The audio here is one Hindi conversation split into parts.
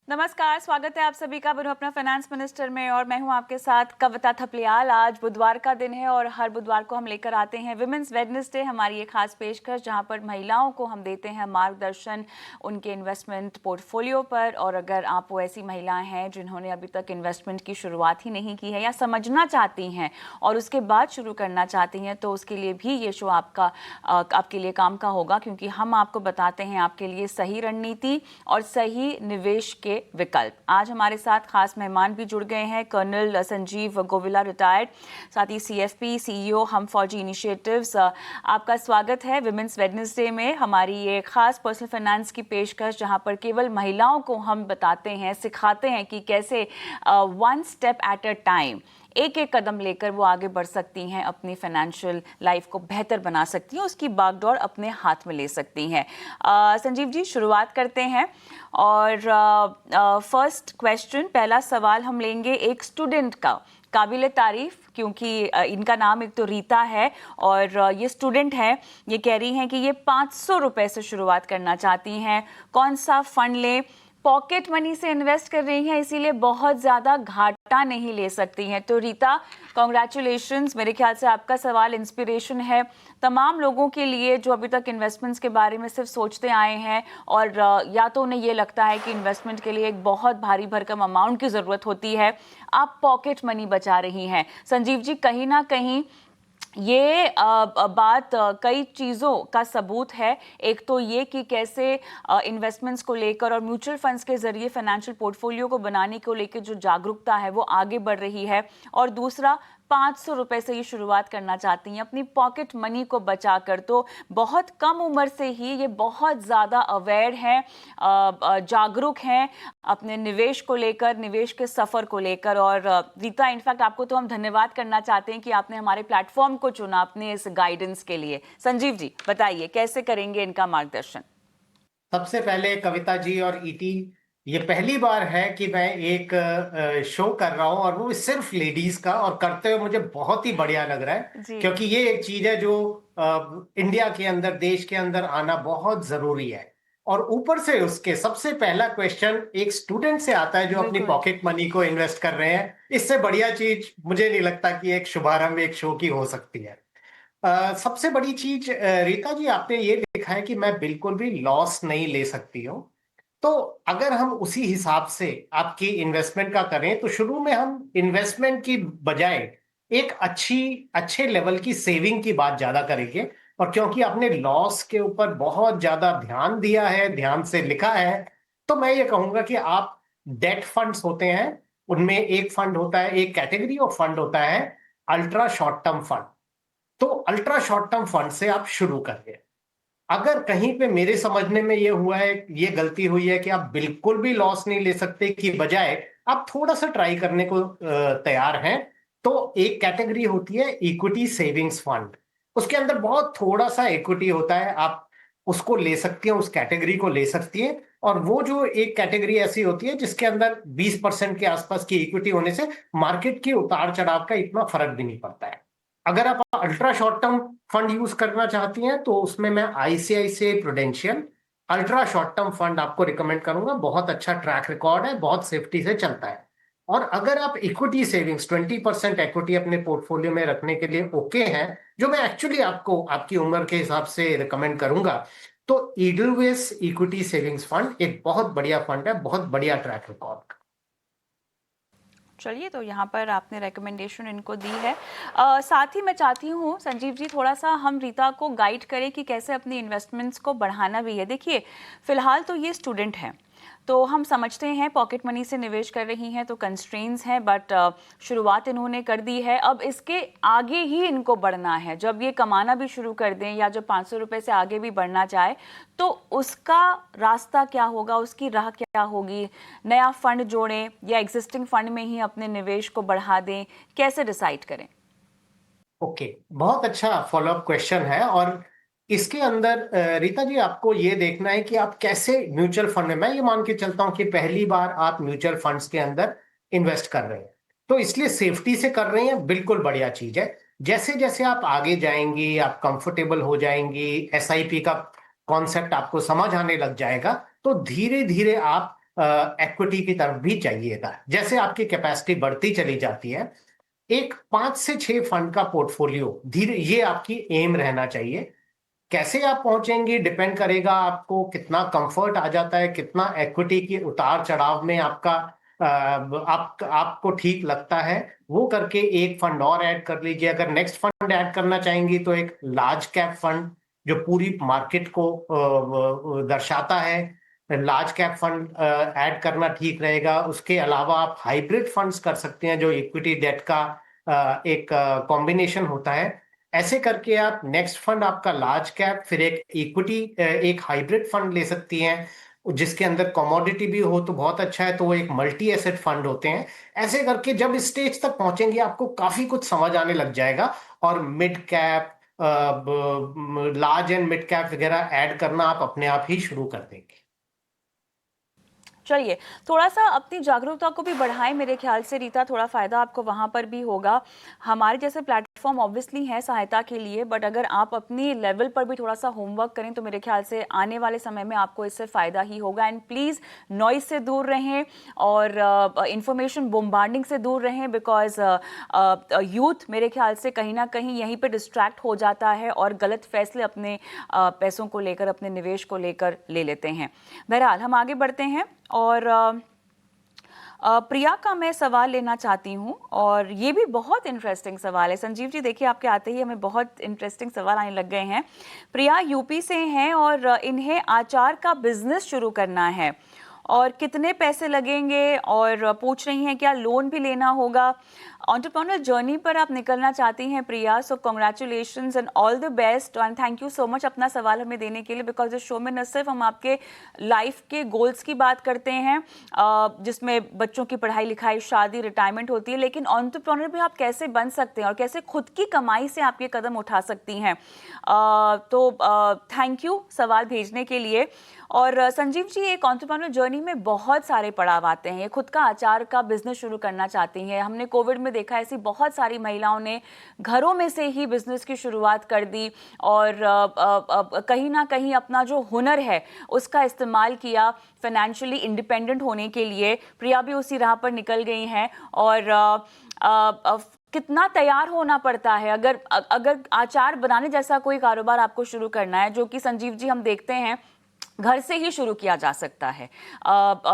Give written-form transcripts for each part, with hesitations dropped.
नमस्कार, स्वागत है आप सभी का बनो अपना फाइनेंस मिनिस्टर में। और मैं हूं आपके साथ कविता थपलियाल। आज बुधवार का दिन है और हर बुधवार को हम लेकर आते हैं विमेंस वेडनेसडे, हमारी एक खास पेशकश जहां पर महिलाओं को हम देते हैं मार्गदर्शन उनके इन्वेस्टमेंट पोर्टफोलियो पर। और अगर आप वो ऐसी महिलाएं हैं जिन्होंने अभी तक इन्वेस्टमेंट की शुरुआत ही नहीं की है या समझना चाहती हैं और उसके बाद शुरू करना चाहती हैं, तो उसके लिए भी ये शो आपके लिए काम का होगा, क्योंकि हम आपको बताते हैं आपके लिए सही रणनीति और सही निवेश के विकल्प। आज हमारे साथ खास मेहमान भी जुड़ गए हैं, कर्नल संजीव गोविला रिटायर्ड, साथ ही सीएफपी सीईओ हम फौजी इनिशिएटिव्स। आपका स्वागत है विमेंस वेडनेसडे में, हमारी ये खास पर्सनल फाइनेंस की पेशकश जहां पर केवल महिलाओं को हम बताते हैं, सिखाते हैं कि कैसे one step at a time, एक एक कदम लेकर वो आगे बढ़ सकती हैं, अपनी फाइनेंशियल लाइफ को बेहतर बना सकती हैं, उसकी बागडोर अपने हाथ में ले सकती हैं। संजीव जी, शुरुआत करते हैं। और फर्स्ट क्वेश्चन, पहला सवाल हम लेंगे एक स्टूडेंट का। काबिल तारीफ, क्योंकि इनका नाम एक तो रीता है और ये स्टूडेंट है। ये कह रही हैं कि ये 500 रुपये से शुरुआत करना चाहती हैं, कौन सा फंड लें। पॉकेट मनी से इन्वेस्ट कर रही हैं, इसीलिए बहुत ज़्यादा घाटा नहीं ले सकती हैं। तो रीता, कॉन्ग्रेचुलेशंस। मेरे ख्याल से आपका सवाल इंस्पिरेशन है तमाम लोगों के लिए जो अभी तक इन्वेस्टमेंट्स के बारे में सिर्फ सोचते आए हैं और या तो उन्हें ये लगता है कि इन्वेस्टमेंट के लिए एक बहुत भारी भरकम अमाउंट की ज़रूरत होती है। आप पॉकेट मनी बचा रही हैं। संजीव जी, कहीं ना कहीं ये बात कई चीज़ों का सबूत है। एक तो ये कि कैसे इन्वेस्टमेंट्स को लेकर और म्यूचुअल फंड्स के जरिए फाइनेंशियल पोर्टफोलियो को बनाने को लेकर जो जागरूकता है वो आगे बढ़ रही है। और दूसरा, 500 रुपये से ये शुरुआत करना चाहती हैं अपनी पॉकेट मनी को बचाकर। तो बहुत कम उम्र से ही ये बहुत ज़्यादा अवेयर हैं, जागरूक हैं अपने निवेश को लेकर, निवेश के सफ़र को लेकर। और रीता, इनफैक्ट आपको तो हम धन्यवाद करना चाहते हैं कि आपने हमारे प्लेटफॉर्म को चुना अपने इस गाइडेंस के लिए। संजीव जी, बताइए कैसे करेंगे इनका मार्गदर्शन। सबसे पहले कविता जी और ईटी, ये पहली बार है कि मैं एक शो कर रहा हूं और वो सिर्फ लेडीज का, और करते हुए मुझे बहुत ही बढ़िया लग रहा है। जी क्योंकि ये एक चीज है जो इंडिया के अंदर, देश के अंदर आना बहुत जरूरी है। और ऊपर से उसके सबसे पहला क्वेश्चन एक स्टूडेंट से आता है जो अपनी बिल्कुल। पॉकेट मनी को इन्वेस्ट कर रहे हैं। इससे बढ़िया चीज मुझे नहीं लगता कि एक शुभारंभ एक शो की हो सकती है। सबसे बड़ी चीज रीता जी, आपने ये लिखा है कि मैं बिल्कुल भी लॉस नहीं ले सकती हूँ। तो अगर हम उसी हिसाब से आपकी इन्वेस्टमेंट का करें तो शुरू में हम इन्वेस्टमेंट की बजाय एक अच्छे लेवल की सेविंग की बात ज्यादा करेंगे। और क्योंकि आपने लॉस के ऊपर बहुत ज्यादा ध्यान दिया है, ध्यान से लिखा है, तो मैं ये कहूंगा कि आप डेट फंड्स होते हैं, उनमें एक फंड होता है, एक कैटेगरी ऑफ फंड होता है अल्ट्रा शॉर्ट टर्म फंड। तो अल्ट्रा शॉर्ट टर्म फंड से आप शुरू करिए। अगर कहीं पे मेरे समझने में ये हुआ है, ये गलती हुई है कि आप बिल्कुल भी लॉस नहीं ले सकते की बजाय आप थोड़ा सा ट्राई करने को तैयार हैं, तो एक कैटेगरी होती है इक्विटी सेविंग्स फंड। उसके अंदर बहुत थोड़ा सा इक्विटी होता है, आप उसको ले सकती हैं, उस कैटेगरी को ले सकती हैं। और वो जो एक कैटेगरी ऐसी होती है जिसके अंदर 20% के आसपास की इक्विटी होने से मार्केट के उतार चढ़ाव का इतना फर्क भी नहीं पड़ता है। अगर आप ultra short term fund use करना चाहती हैं तो उसमें मैं ICICI prudential ultra short term fund आपको रिकमेंड करूंगा। बहुत अच्छा ट्रैक रिकॉर्ड है, बहुत सेफ्टी से चलता है। और अगर आप इक्विटी सेविंग्स 20% इक्विटी अपने पोर्टफोलियो में रखने के लिए ओके हैं, जो मैं एक्चुअली आपको आपकी उम्र के हिसाब से रिकमेंड करूंगा, तो ईडलवेस इक्विटी सेविंग्स फंड एक बहुत बढ़िया फंड है, बहुत बढ़िया ट्रैक रिकॉर्ड। चलिए, तो यहाँ पर आपने रेकमेंडेशन इनको दी है। साथ ही मैं चाहती हूँ संजीव जी, थोड़ा सा हम रीता को गाइड करें कि कैसे अपनी इन्वेस्टमेंट्स को बढ़ाना भी है। देखिए, फिलहाल तो ये स्टूडेंट हैं, तो हम समझते हैं पॉकेट मनी से निवेश कर रही हैं तो कंस्ट्रेंट्स हैं, बट शुरुआत इन्होंने कर दी है। अब इसके आगे ही इनको बढ़ना है। जब ये कमाना भी शुरू कर दें या जब 500 रुपये से आगे भी बढ़ना चाहे, तो उसका रास्ता क्या होगा, उसकी राह क्या होगी। नया फंड जोड़ें या एग्जिस्टिंग फंड में ही अपने निवेश को बढ़ा दें, कैसे डिसाइड करें। ओके, बहुत अच्छा फॉलोअप क्वेश्चन है। और इसके अंदर रीता जी, आपको ये देखना है कि आप कैसे म्यूचुअल फंड में, मैं ये मान के चलता हूं कि पहली बार आप म्यूचुअल फंड्स के अंदर इन्वेस्ट कर रहे हैं, तो इसलिए सेफ्टी से कर रहे हैं, बिल्कुल बढ़िया चीज है। जैसे जैसे आप आगे जाएंगी, आप कंफर्टेबल हो जाएंगी, एसआईपी का कॉन्सेप्ट आपको समझ आने लग जाएगा, तो धीरे धीरे आप इक्विटी की तरफ भी जाइएगा। जैसे आपकी कैपेसिटी बढ़ती चली जाती है, एक 5 से 6 फंड का पोर्टफोलियो धीरे, ये आपकी एम रहना चाहिए। कैसे आप पहुंचेंगे डिपेंड करेगा आपको कितना कंफर्ट आ जाता है, कितना इक्विटी के उतार चढ़ाव में आपका आपको ठीक लगता है, वो करके एक फंड और ऐड कर लीजिए। अगर नेक्स्ट फंड ऐड करना चाहेंगी तो एक लार्ज कैप फंड जो पूरी मार्केट को दर्शाता है, लार्ज कैप फंड ऐड करना ठीक रहेगा। उसके अलावा आप हाइब्रिड फंड्स कर सकते हैं जो इक्विटी डेट का एक कॉम्बिनेशन होता है। ऐसे करके आप नेक्स्ट फंड आपका लार्ज कैप, फिर एक इक्विटी, एक हाइब्रिड फंड ले सकती हैं जिसके अंदर कमोडिटी भी हो तो बहुत अच्छा है, तो वो एक मल्टी एसेट फंड होते हैं। ऐसे करके जब इस स्टेज तक पहुंचेंगे आपको काफी कुछ समझ आने लग जाएगा, और mid cap, large and mid cap वगैरह ऐड करना आप अपने आप ही शुरू कर देंगे। चलिए, थोड़ा सा अपनी जागरूकता को भी बढ़ाएं, मेरे ख्याल से रीता, थोड़ा फ़ायदा आपको वहाँ पर भी होगा। हमारे जैसे प्लेटफॉर्म ऑब्वियसली है सहायता के लिए, बट अगर आप अपनी लेवल पर भी थोड़ा सा होमवर्क करें तो मेरे ख्याल से आने वाले समय में आपको इससे फ़ायदा ही होगा। एंड प्लीज़ नॉइज़ से दूर रहें और इंफॉर्मेशन बोम्बार्डिंग से दूर रहें, बिकॉज यूथ मेरे ख्याल से कहीं ना कहीं यहीं पर डिस्ट्रैक्ट हो जाता है और गलत फैसले अपने पैसों को लेकर, अपने निवेश को लेकर ले लेते हैं। बहरहाल हम आगे बढ़ते हैं और प्रिया का मैं सवाल लेना चाहती हूं, और ये भी बहुत इंटरेस्टिंग सवाल है। संजीव जी देखिए, आपके आते ही हमें बहुत इंटरेस्टिंग सवाल आने लग गए हैं। प्रिया यूपी से हैं और इन्हें अचार का बिजनेस शुरू करना है, और कितने पैसे लगेंगे, और पूछ रही हैं क्या लोन भी लेना होगा। एंटरप्रेन्योर जर्नी पर आप निकलना चाहती हैं Priya, so congratulations and all the best, and thank you so much अपना सवाल हमें देने के लिए, बिकॉज इस शो में न सिर्फ हम आपके लाइफ के गोल्स की बात करते हैं जिसमें बच्चों की पढ़ाई लिखाई, शादी, रिटायरमेंट होती है, लेकिन एंटरप्रेन्योर भी आप कैसे बन सकते हैं और कैसे खुद की कमाई से आप ये कदम उठा सकती हैं। तो थैंक यू सवाल भेजने के लिए। और संजीव जी, एक एंटरप्रेन्योर जर्नी में बहुत सारे पड़ाव आते हैं। ये खुद का अचार का बिजनेस शुरू करना चाहती हैं, हमने कोविड में देखा ऐसी बहुत सारी महिलाओं ने घरों में से ही बिजनेस की शुरुआत कर दी और कहीं ना कहीं अपना जो हुनर है उसका इस्तेमाल किया फाइनेंशियली इंडिपेंडेंट होने के लिए। प्रिया भी उसी राह पर निकल गई हैं, और कितना तैयार होना पड़ता है अगर अगर अचार बनाने जैसा कोई कारोबार आपको शुरू करना है, जो कि संजीव जी हम देखते हैं घर से ही शुरू किया जा सकता है,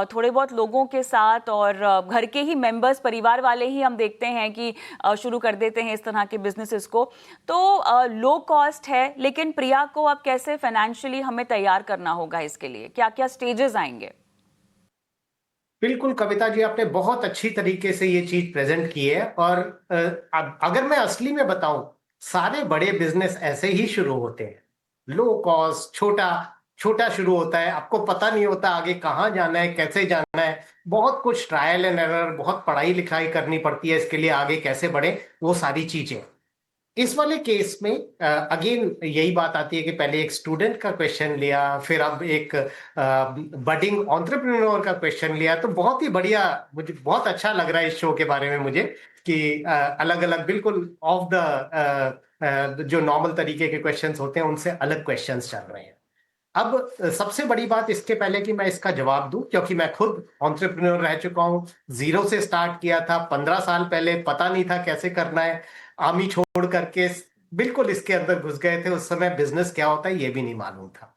थोड़े बहुत लोगों के साथ, और घर के ही मेंबर्स, परिवार वाले ही हम देखते हैं कि शुरू कर देते हैं इस तरह के बिजनेसेस को। तो लो कॉस्ट है, लेकिन प्रिया को अब कैसे फाइनेंशियली हमें तैयार करना होगा, इसके लिए क्या क्या स्टेजेस आएंगे? बिल्कुल कविता जी, आपने बहुत अच्छी तरीके से ये चीज प्रेजेंट की है। और अगर मैं असली में बताऊं, सारे बड़े बिजनेस ऐसे ही शुरू होते हैं, लो कॉस्ट, छोटा छोटा शुरू होता है। आपको पता नहीं होता आगे कहाँ जाना है, कैसे जाना है, बहुत कुछ ट्रायल एंड एरर, बहुत पढ़ाई लिखाई करनी पड़ती है इसके लिए, आगे कैसे बढ़े, वो सारी चीजें। इस वाले केस में अगेन यही बात आती है कि पहले एक स्टूडेंट का क्वेश्चन लिया, फिर अब एक बडिंग एंटरप्रेन्योर का क्वेश्चन लिया, तो बहुत ही बढ़िया, मुझे बहुत अच्छा लग रहा है इस शो के बारे में मुझे, कि अलग अलग, बिल्कुल ऑफ द जो नॉर्मल तरीके के क्वेश्चंस होते हैं उनसे अलग क्वेश्चंस चल रहे हैं। अब सबसे बड़ी बात, इसके पहले कि मैं इसका जवाब दूं, क्योंकि मैं खुद एंटरप्रेन्योर रह चुका हूं, जीरो से स्टार्ट किया था 15 साल पहले, पता नहीं था कैसे करना है, आर्मी छोड़ करके बिल्कुल इसके अंदर घुस गए थे। उस समय बिजनेस क्या होता है ये भी नहीं मालूम था।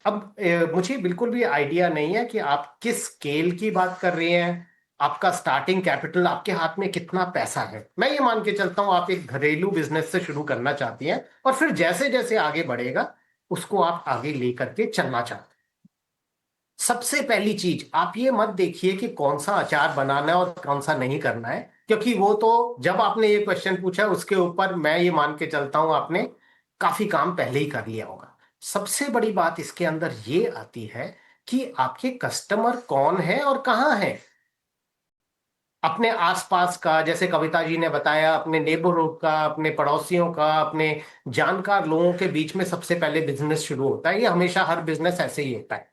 अब मुझे बिल्कुल भी आइडिया नहीं है कि आप किस स्केल की बात कर रहे हैं, आपका स्टार्टिंग कैपिटल, आपके हाथ में कितना पैसा है। मैं ये मान के चलता हूं आप एक घरेलू बिजनेस से शुरू करना चाहती हैं, और फिर जैसे जैसे आगे बढ़ेगा उसको आप आगे लेकर के चलना चाहते हैं। सबसे पहली चीज, आप ये मत देखिए कि कौन सा अचार बनाना है और कौन सा नहीं करना है, क्योंकि वो तो जब आपने ये क्वेश्चन पूछा उसके ऊपर मैं ये मान के चलता हूं आपने काफी काम पहले ही कर लिया होगा। सबसे बड़ी बात इसके अंदर ये आती है कि आपके कस्टमर कौन है और कहाँ है। अपने आसपास का, जैसे कविता जी ने बताया, अपने नेबरहुड का, अपने पड़ोसियों का, अपने जानकार लोगों के बीच में सबसे पहले बिजनेस शुरू होता है। ये हमेशा हर बिजनेस ऐसे ही होता है।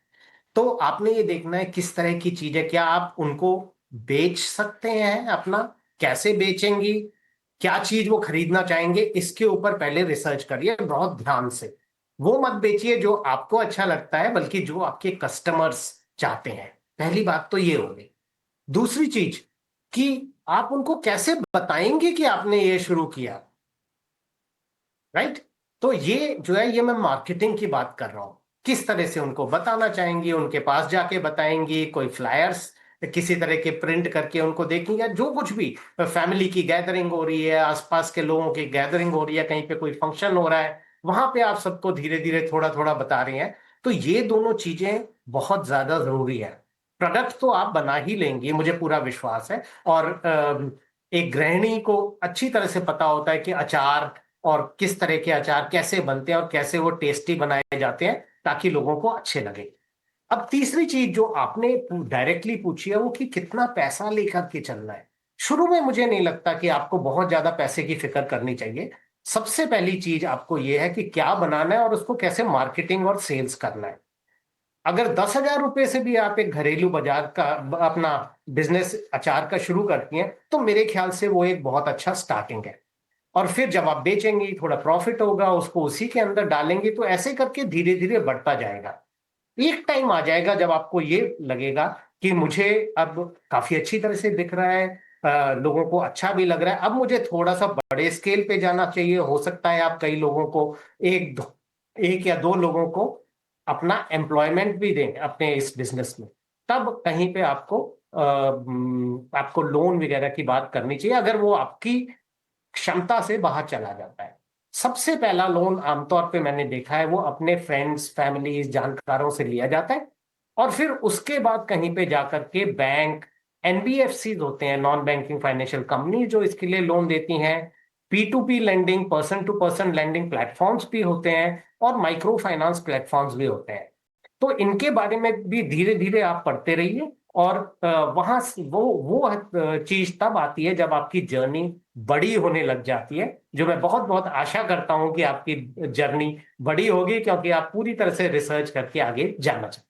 तो आपने ये देखना है किस तरह की चीजें, क्या आप उनको बेच सकते हैं, अपना कैसे बेचेंगी, क्या चीज वो खरीदना चाहेंगे, इसके ऊपर पहले रिसर्च करिए बहुत ध्यान से। वो मत बेचिए जो आपको अच्छा लगता है, बल्कि जो आपके कस्टमर्स चाहते हैं। पहली बात तो ये हो गई। दूसरी चीज कि आप उनको कैसे बताएंगे कि आपने ये शुरू किया, राइट? तो ये जो है, ये मैं मार्केटिंग की बात कर रहा हूं। किस तरह से उनको बताना चाहेंगी, उनके पास जाके बताएंगी, कोई फ्लायर्स किसी तरह के प्रिंट करके उनको देखेंगे, या जो कुछ भी, फैमिली की गैदरिंग हो रही है, आसपास के लोगों की गैदरिंग हो रही है, कहीं पे कोई फंक्शन हो रहा है, वहां पे आप सबको धीरे धीरे थोड़ा थोड़ा बता रहे हैं। तो ये दोनों चीजें बहुत ज्यादा जरूरी है। प्रोडक्ट तो आप बना ही लेंगे, मुझे पूरा विश्वास है। और एक गृहिणी को अच्छी तरह से पता होता है कि अचार और किस तरह के अचार कैसे बनते हैं और कैसे वो टेस्टी बनाए जाते हैं ताकि लोगों को अच्छे लगे। अब तीसरी चीज जो आपने डायरेक्टली पूछी है वो कि कितना पैसा लेकर के चलना है। शुरू में मुझे नहीं लगता कि आपको बहुत ज्यादा पैसे की फिक्र करनी चाहिए। सबसे पहली चीज आपको यह है कि क्या बनाना है और उसको कैसे मार्केटिंग और सेल्स करना है। अगर 10,000 रुपए से भी आप एक घरेलू बाजार का अपना बिजनेस अचार का शुरू करती हैं, तो मेरे ख्याल से वो एक बहुत अच्छा स्टार्टिंग है। और फिर जब आप बेचेंगे, थोड़ा प्रॉफिट होगा, उसको उसी के अंदर डालेंगे, तो ऐसे करके धीरे धीरे बढ़ता जाएगा। एक टाइम आ जाएगा जब आपको ये लगेगा कि मुझे अब काफी अच्छी तरह से दिख रहा है, लोगों को अच्छा भी लग रहा है, अब मुझे थोड़ा सा बड़े स्केल पे जाना चाहिए। हो सकता है आप कई लोगों को, एक या दो लोगों को अपना एम्प्लॉयमेंट भी दें अपने इस बिजनेस में। तब कहीं पे आपको लोन वगैरह की बात करनी चाहिए, अगर वो आपकी क्षमता से बाहर चला जाता है। सबसे पहला लोन आमतौर पे मैंने देखा है वो अपने फ्रेंड्स, फैमिलीज, जानकारों से लिया जाता है। और फिर उसके बाद कहीं पे जाकर के बैंक, एनबीएफसी होते हैं, नॉन बैंकिंग फाइनेंशियल कंपनी, जो इसके लिए लोन देती हैं। P2P lending, person to person lending platforms भी होते हैं, और माइक्रो फाइनेंस प्लेटफॉर्म्स भी होते हैं। तो इनके बारे में भी धीरे धीरे आप पढ़ते रहिए। और वहां वो चीज तब आती है जब आपकी जर्नी बड़ी होने लग जाती है, जो मैं बहुत बहुत आशा करता हूं कि आपकी जर्नी बड़ी होगी, क्योंकि आप पूरी तरह से रिसर्च करके आगे जाना चाहते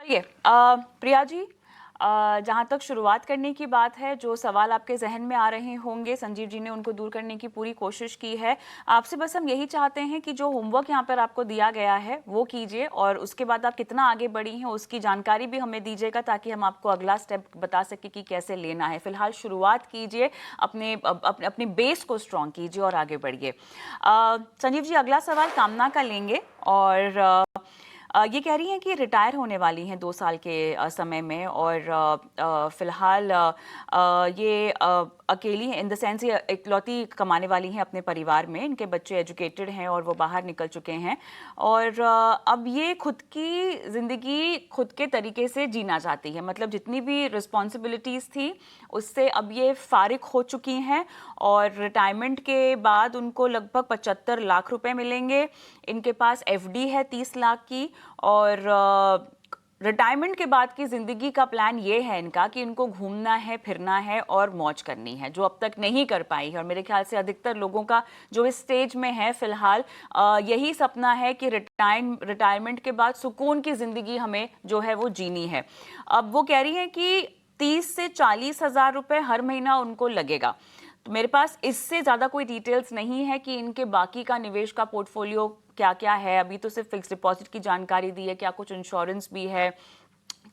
चलिए प्रिया जी, जहाँ तक शुरुआत करने की बात है, जो सवाल आपके जहन में आ रहे होंगे संजीव जी ने उनको दूर करने की पूरी कोशिश की है। आपसे बस हम यही चाहते हैं कि जो होमवर्क यहाँ पर आपको दिया गया है वो कीजिए, और उसके बाद आप कितना आगे बढ़ी हैं उसकी जानकारी भी हमें दीजिएगा, ताकि हम आपको अगला स्टेप बता सके कि कैसे लेना है। फिलहाल शुरुआत कीजिए, अपने बेस को स्ट्रॉन्ग कीजिए और आगे बढ़िए। संजीव जी, अगला सवाल कामना का लेंगे। और ये कह रही हैं कि रिटायर होने वाली हैं 2 साल के समय में, और फिलहाल ये अकेली हैं, इन द सेंस ये इकलौती कमाने वाली हैं अपने परिवार में। इनके बच्चे एजुकेटेड हैं और वो बाहर निकल चुके हैं, और अब ये खुद की ज़िंदगी खुद के तरीके से जीना चाहती है। मतलब जितनी भी रिस्पॉन्सिबिलिटीज़ थी उससे अब ये फारिग हो चुकी हैं, और रिटायरमेंट के बाद उनको लगभग 75 लाख रुपए मिलेंगे। इनके पास एफडी है 30 लाख की, और रिटायरमेंट के बाद की ज़िंदगी का प्लान ये है इनका कि इनको घूमना है, फिरना है और मौज करनी है, जो अब तक नहीं कर पाई है। और मेरे ख्याल से अधिकतर लोगों का जो इस स्टेज में है फिलहाल, यही सपना है कि रिटायरमेंट के बाद सुकून की ज़िंदगी हमें जो है वो जीनी है। अब वो कह रही हैं कि 30 से 40 हज़ार रुपये हर महीना उनको लगेगा। तो मेरे पास इससे ज़्यादा कोई डिटेल्स नहीं है कि इनके बाकी का निवेश का पोर्टफोलियो क्या क्या है। अभी तो सिर्फ फिक्स डिपॉजिट की जानकारी दी है, क्या कुछ इंश्योरेंस भी है,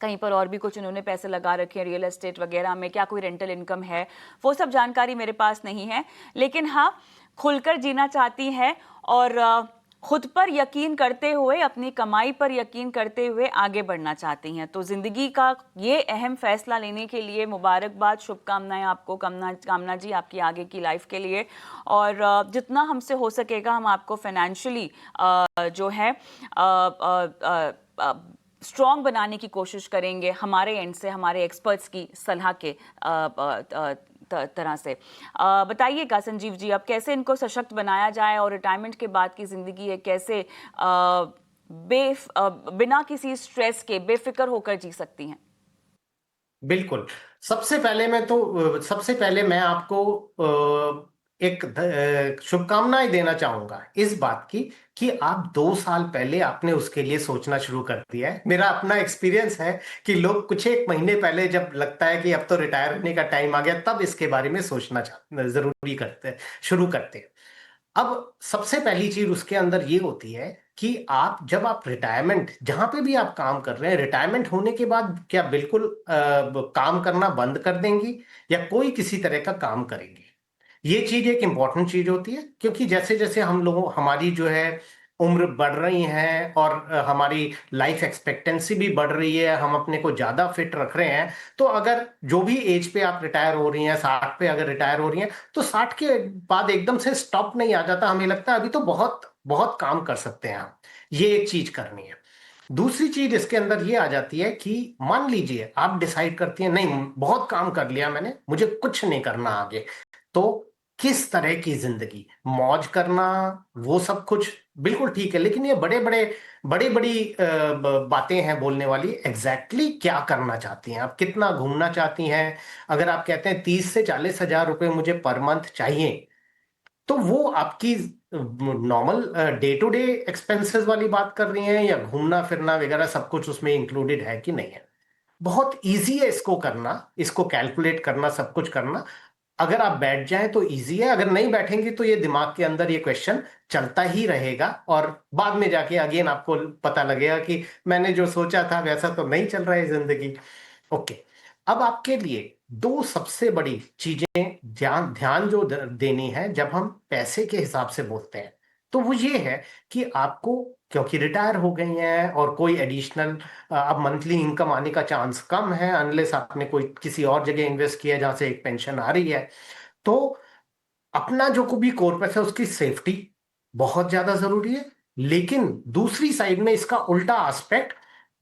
कहीं पर और भी कुछ इन्होंने पैसे लगा रखे हैं रियल एस्टेट वगैरह में, क्या कोई रेंटल इनकम है, वो सब जानकारी मेरे पास नहीं है। लेकिन हाँ, खुलकर जीना चाहती हैं, और खुद पर यकीन करते हुए, अपनी कमाई पर यकीन करते हुए आगे बढ़ना चाहती हैं। तो ज़िंदगी का ये अहम फैसला लेने के लिए मुबारकबाद, शुभकामनाएं आपको कामना जी, आपकी आगे की लाइफ के लिए। और जितना हमसे हो सकेगा हम आपको फाइनेंशियली जो है स्ट्रॉन्ग बनाने की कोशिश करेंगे, हमारे एंड से, हमारे एक्सपर्ट्स की सलाह के तरह से। बताइएगा संजीव जी, अब कैसे इनको सशक्त बनाया जाए, और रिटायरमेंट के बाद की ज़िंदगी है कैसे बिना किसी स्ट्रेस के बेफिक्र होकर जी सकती हैं। बिल्कुल। सबसे पहले मैं आपको एक शुभकामनाएं देना चाहूंगा इस बात की कि आप 2 साल पहले आपने उसके लिए सोचना शुरू कर दिया है। मेरा अपना एक्सपीरियंस है कि लोग कुछ एक महीने पहले, जब लगता है कि अब तो रिटायर होने का टाइम आ गया, तब इसके बारे में सोचना जरूरी करते हैं, शुरू करते हैं। अब सबसे पहली चीज उसके अंदर ये होती है कि आप जब आप रिटायरमेंट जहां पे भी आप काम कर रहे हैं, रिटायरमेंट होने के बाद क्या बिल्कुल काम करना बंद कर देंगी या कोई किसी तरह का काम करेंगी? ये चीज एक इंपॉर्टेंट चीज होती है, क्योंकि जैसे जैसे हम लोगों हमारी जो है उम्र बढ़ रही है और हमारी लाइफ एक्सपेक्टेंसी भी बढ़ रही है, हम अपने को ज्यादा फिट रख रहे हैं। तो अगर जो भी एज पे आप रिटायर हो रही हैं, 60 पे अगर रिटायर हो रही हैं, तो 60 के बाद एकदम से स्टॉप नहीं आ जाता। हमें लगता है अभी तो बहुत बहुत काम कर सकते हैं हम। ये एक चीज करनी है। दूसरी चीज इसके अंदर ये आ जाती है कि मान लीजिए आप डिसाइड करती हैं, नहीं बहुत काम कर लिया मैंने, मुझे कुछ नहीं करना आगे। तो किस तरह की जिंदगी, मौज करना, वो सब कुछ बिल्कुल ठीक है, लेकिन ये बड़ी बड़ी बातें हैं बोलने वाली। एग्जैक्टली क्या करना चाहती हैं आप, कितना घूमना चाहती हैं? अगर आप कहते हैं 30 से 40 हजार रुपए मुझे पर मंथ चाहिए, तो वो आपकी normal day to day expenses वाली बात कर रही हैं, या घूमना फिरना वगैरह सब कुछ उसमें इंक्लूडेड है कि नहीं है? बहुत इजी है इसको करना, इसको कैलकुलेट करना, सब कुछ करना। अगर आप बैठ जाएं तो इजी है, अगर नहीं बैठेंगे तो ये दिमाग के अंदर ये क्वेश्चन चलता ही रहेगा, और बाद में जाके अगेन आपको पता लगेगा कि मैंने जो सोचा था वैसा तो नहीं चल रहा है जिंदगी। ओके। अब आपके लिए दो सबसे बड़ी चीजें ध्यान ध्यान जो देनी है जब हम पैसे के हिसाब से बोलते हैं, तो वो ये है कि आपको, क्योंकि रिटायर हो गई हैं और कोई एडिशनल अब मंथली इनकम आने का चांस कम है, अनलेस आपने कोई किसी और जगह इन्वेस्ट किया जहां से एक पेंशन आ रही है, तो अपना जो को भी कॉर्पस है उसकी सेफ्टी बहुत ज्यादा जरूरी है। लेकिन दूसरी साइड में इसका उल्टा एस्पेक्ट,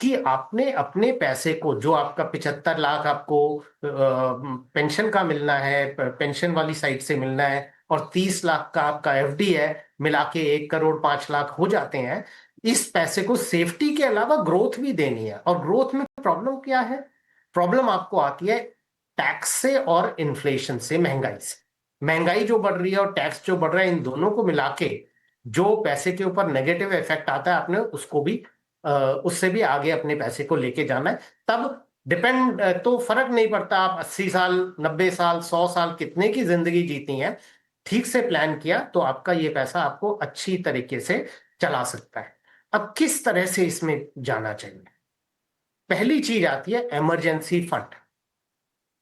कि आपने अपने पैसे को, जो आपका 75 लाख आपको पेंशन का मिलना है, पेंशन वाली साइड से मिलना है, और 30 लाख का आपका एफडी है, मिला के 1 करोड़ 5 लाख हो जाते हैं। इस पैसे को सेफ्टी के अलावा ग्रोथ भी देनी है, और ग्रोथ में प्रॉब्लम क्या है? प्रॉब्लम आपको आती है टैक्स से और इन्फ्लेशन से, महंगाई से। महंगाई जो बढ़ रही है और टैक्स जो बढ़ रहा है, इन दोनों को मिला के जो पैसे के ऊपर नेगेटिव इफेक्ट आता है, आपने उसको भी उससे भी आगे अपने पैसे को लेके जाना है। तब डिपेंड, तो फर्क नहीं पड़ता आप 80 साल, 90 साल, 100 साल कितने की जिंदगी जीती हैं, ठीक से प्लान किया तो आपका ये पैसा आपको अच्छी तरीके से चला सकता है। अब किस तरह से इसमें जाना चाहिए? पहली चीज आती है इमरजेंसी फंड।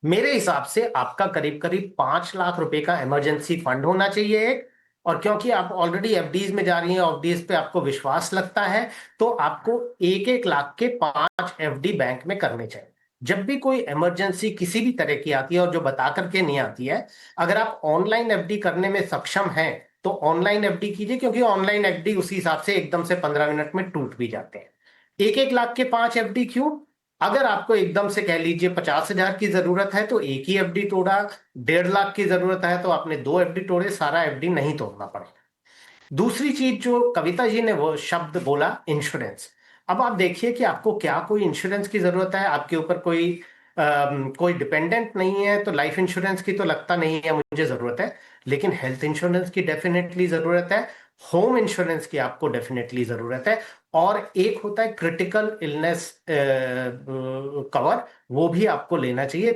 मेरे हिसाब से आपका करीब करीब 5 लाख रुपए का इमरजेंसी फंड होना चाहिए एक। और क्योंकि आप ऑलरेडी एफडीज में जा रही हैं, एफडीज पे आपको विश्वास लगता है, तो आपको 1 1 लाख के 5 एफडी बैंक में करने चाहिए। जब भी कोई इमरजेंसी किसी भी तरह की आती है, और जो बता करके नहीं आती है, अगर आप ऑनलाइन एफडी करने में सक्षम हैं तो ऑनलाइन एफडी कीजिए, क्योंकि ऑनलाइन एफडी उसी हिसाब से एकदम से 15 मिनट में टूट भी जाते हैं। 1 1 लाख के 5 एफडी क्यों? अगर आपको एकदम से कह लीजिए 50 हजार की जरूरत है तो एक ही एफडी तोड़ा, 1.5 लाख की जरूरत है तो आपने दो एफडी तोड़े, सारा एफडी नहीं तोड़ना पड़ेगा। दूसरी चीज जो कविता जी ने वो शब्द बोला, इंश्योरेंस। अब आप देखिए कि आपको क्या कोई इंश्योरेंस की जरूरत है, आपके ऊपर कोई डिपेंडेंट नहीं है, तो लाइफ इंश्योरेंस की तो लगता नहीं है मुझे जरूरत है। लेकिन हेल्थ इंश्योरेंस की डेफिनेटली जरूरत है, होम इंश्योरेंस की आपको डेफिनेटली जरूरत है, और एक होता है क्रिटिकल इलनेस कवर, वो भी आपको लेना चाहिए।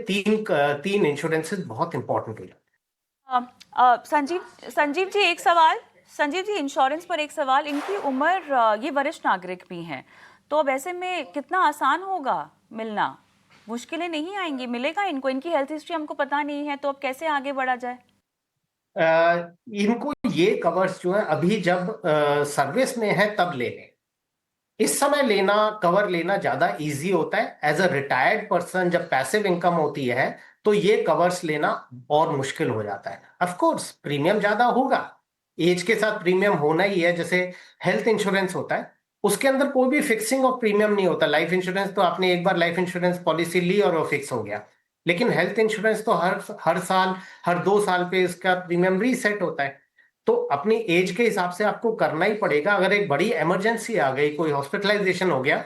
तीन इंश्योरेंसेस बहुत इंपॉर्टेंट हो जाते संजीव संजीव जी एक सवाल। संजीव जी, इंश्योरेंस पर एक सवाल। इनकी उम्र, ये वरिष्ठ नागरिक भी हैं, तो अब ऐसे में कितना आसान होगा मिलना? मुश्किलें नहीं आएंगी? मिलेगा इनको? इनकी हेल्थ हिस्ट्री हमको पता नहीं है, तो अब कैसे आगे बढ़ा जाए? इनको ये कवर्स जो है अभी जब सर्विस में है तब ले लें। इस समय लेना, कवर लेना ज्यादा इजी होता है। एज अ रिटायर्ड पर्सन जब पैसिव इनकम होती है तो ये कवर्स लेना और मुश्किल हो जाता है। ऑफ कोर्स प्रीमियम ज्यादा होगा, एज के साथ प्रीमियम होना ही है। जैसे हेल्थ इंश्योरेंस होता है, उसके अंदर कोई भी फिक्सिंग ऑफ प्रीमियम नहीं होता। लाइफ इंश्योरेंस तो आपने एक बार लाइफ इंश्योरेंस पॉलिसी ली और वो फिक्स हो गया, लेकिन हेल्थ इंश्योरेंस तो हर हर साल, हर 2 साल पे इसका प्रीमियम रीसेट होता है। तो अपनी एज के हिसाब से आपको करना ही पड़ेगा। अगर एक बड़ी इमरजेंसी आ गई, कोई हॉस्पिटलाइजेशन हो गया,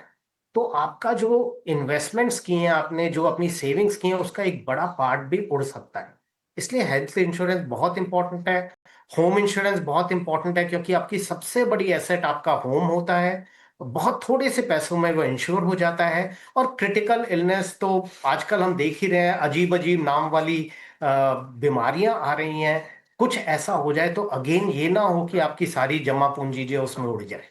तो आपका जो इन्वेस्टमेंट्स किए हैं आपने, जो अपनी सेविंग्स की हैं, उसका एक बड़ा पार्ट भी उड़ सकता है। इसलिए हेल्थ इंश्योरेंस बहुत इंपॉर्टेंट है। होम इंश्योरेंस बहुत इंपॉर्टेंट है, क्योंकि आपकी सबसे बड़ी एसेट आपका होम होता है। बहुत थोड़े से पैसों में वो इंश्योर हो जाता है। और क्रिटिकल इलनेस तो आजकल हम देख ही रहे हैं, अजीब अजीब नाम वाली बीमारियां आ रही हैं। कुछ ऐसा हो जाए तो अगेन ये ना हो कि आपकी सारी जमा पूंजी जो है उसमें उड़ जाए।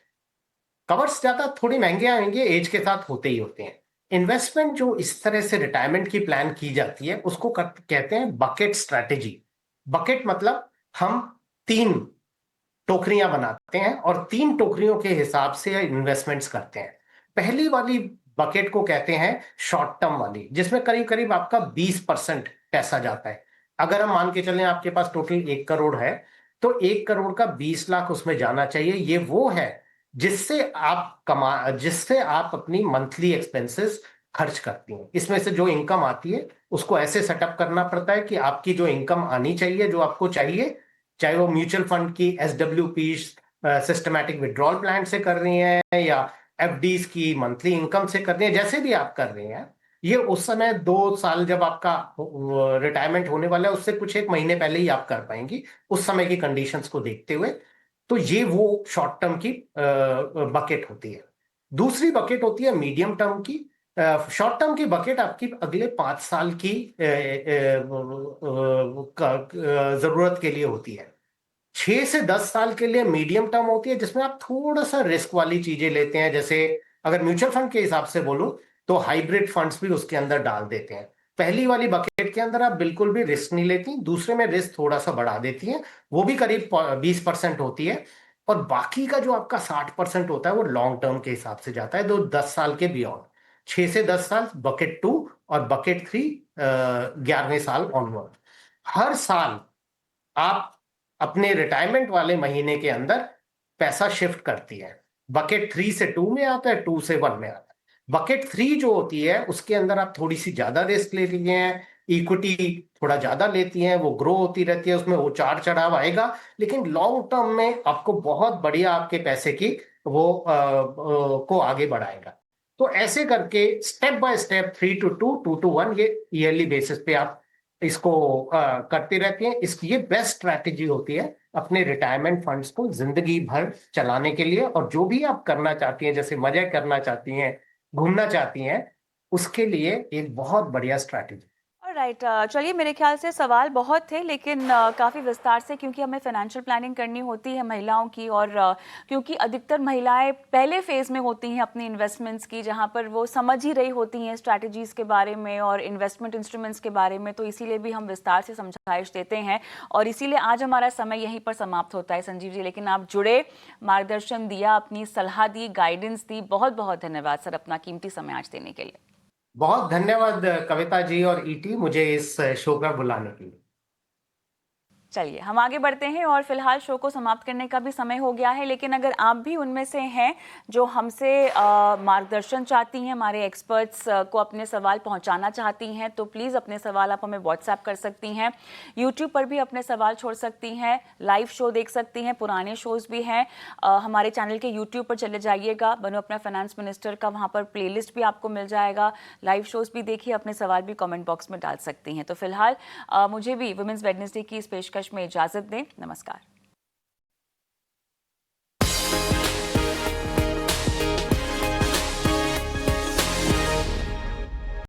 कवर्स ज्यादा थोड़ी महंगे आएंगे, एज के साथ होते ही होते हैं। इन्वेस्टमेंट जो इस तरह से रिटायरमेंट की प्लान की जाती है उसको कहते हैं बकेट स्ट्रैटेजी। बकेट मतलब हम 3 टोकरियां बनाते हैं और 3 टोकरियों के हिसाब से इन्वेस्टमेंट्स करते हैं। पहली वाली बकेट को कहते हैं शॉर्ट टर्म वाली, जिसमें करीब करीब आपका 20% पैसा जाता है। अगर हम मान के चलें आपके पास टोटल 1 करोड़ है, तो 1 करोड़ का 20 लाख उसमें जाना चाहिए। ये वो है जिससे आप अपनी मंथली एक्सपेंसेस खर्च करती हैं। इसमें से जो इनकम आती है उसको ऐसे सेटअप करना पड़ता है कि आपकी जो इनकम आनी चाहिए, जो आपको चाहिए, चाहे वो म्यूचुअल फंड की SWP सिस्टमैटिक विड्रॉल प्लान से कर रही हैं या FDs की मंथली इनकम से कर रही हैं, जैसे भी आप कर रही हैं, ये उस समय 2 साल जब आपका रिटायरमेंट होने वाला है उससे कुछ एक महीने पहले ही आप कर पाएंगी, उस समय की कंडीशंस को देखते हुए। तो ये वो शॉर्ट टर्म की बकेट होती है। दूसरी बकेट होती है मीडियम टर्म की। शॉर्ट टर्म की बकेट आपकी अगले 5 साल की जरूरत के लिए होती है। 6 से 10 साल के लिए मीडियम टर्म होती है, जिसमें आप थोड़ा सा रिस्क वाली चीजें लेते हैं। जैसे अगर म्यूचुअल फंड के हिसाब से बोलूं तो हाइब्रिड फंड्स भी उसके अंदर डाल देते हैं। पहली वाली बकेट के अंदर आप बिल्कुल भी रिस्क नहीं लेती, दूसरे में रिस्क थोड़ा सा बढ़ा देती हैं, वो भी करीब 20% होती है। और बाकी का जो आपका 60% होता है वो लॉन्ग टर्म के हिसाब से जाता है, 10 साल के बियॉन्ड। 6 से 10 साल बकेट 2 और बकेट 3 11वें साल ऑनवर्ड। हर साल आप अपने रिटायरमेंट वाले महीने के अंदर पैसा शिफ्ट करती है। बकेट 3 से 2 में आता है, 2 से 1 में आता है। बकेट 3 जो होती है उसके अंदर आप थोड़ी सी ज्यादा रिस्क ले रही हैं, इक्विटी थोड़ा ज्यादा लेती हैं, वो ग्रो होती रहती है, उसमें उतार चढ़ाव आएगा, लेकिन लॉन्ग टर्म में आपको बहुत बढ़िया आपके पैसे की वो को आगे बढ़ाएगा। तो ऐसे करके step by step 3 to 2, 2 to 1, ये ईयरली बेसिस पे आप इसको करते रहते हैं। इसकी ये बेस्ट स्ट्रैटेजी होती है अपने रिटायरमेंट फंड्स को जिंदगी भर चलाने के लिए। और जो भी आप करना चाहती हैं, जैसे मजे करना चाहती हैं, घूमना चाहती हैं, उसके लिए एक बहुत बढ़िया स्ट्रैटेजी। राइट, चलिए, मेरे ख्याल से सवाल बहुत थे लेकिन काफ़ी विस्तार से, क्योंकि हमें फाइनेंशियल प्लानिंग करनी होती है महिलाओं की, और क्योंकि अधिकतर महिलाएं पहले फेज़ में होती हैं अपनी इन्वेस्टमेंट्स की, जहां पर वो समझ ही रही होती हैं स्ट्रैटेजीज़ के बारे में और इन्वेस्टमेंट इंस्ट्रूमेंट्स के बारे में, तो इसीलिए भी हम विस्तार से समझाइश देते हैं। और इसीलिए आज हमारा समय यहीं पर समाप्त होता है संजीव जी, लेकिन आप जुड़े, मार्गदर्शन दिया, अपनी सलाह दी, गाइडेंस दी, बहुत बहुत धन्यवाद सर अपना कीमती समय आज देने के लिए। बहुत धन्यवाद कविता जी और ईटी, मुझे इस शो पर बुलाने के लिए। चलिए हम आगे बढ़ते हैं, और फिलहाल शो को समाप्त करने का भी समय हो गया है, लेकिन अगर आप भी उनमें से हैं जो हमसे मार्गदर्शन चाहती हैं, हमारे एक्सपर्ट्स को अपने सवाल पहुंचाना चाहती हैं, तो प्लीज़ अपने सवाल आप हमें व्हाट्सएप कर सकती हैं। यूट्यूब पर भी अपने सवाल छोड़ सकती हैं, लाइव शो देख सकती हैं, पुराने शोज़ भी हैं। हमारे चैनल के यूट्यूब पर चले जाइएगा, बनो अपना फाइनेंस मिनिस्टर का, वहाँ पर प्लेलिस्ट भी आपको मिल जाएगा। लाइव शोज़ भी देखिए, अपने सवाल भी कमेंट बॉक्स में डाल सकती हैं। तो फिलहाल मुझे भी वुमेन्स वेडनेसडे की इस पेशकश में इजाज़त दें। नमस्कार।